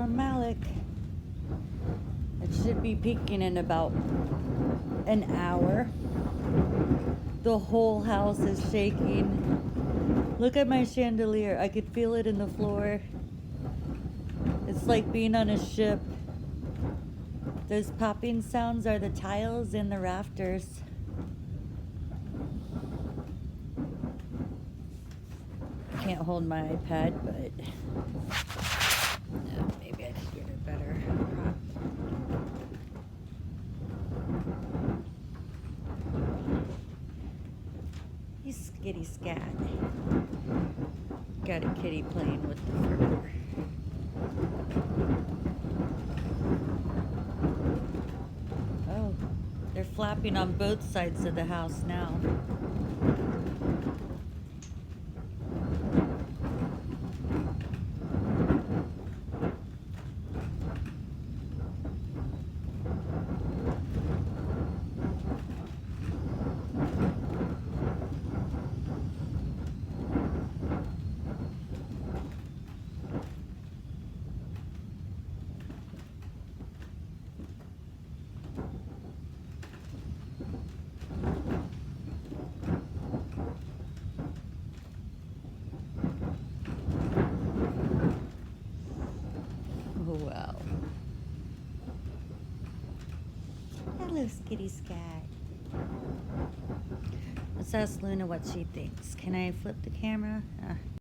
from Malik. It should be peaking in about an hour. The whole house is shaking. Look at my chandelier. I could feel it in the floor. It's like being on a ship. Those popping sounds are the tiles in the rafters. Can't hold my iPad, but maybe I could get it better. You skitty scat. Got a kitty playing with the fur. Oh, they're flapping on both sides of the house now. Wow. Hello, skitty scat. Let's ask Luna what she thinks. Can I flip the camera?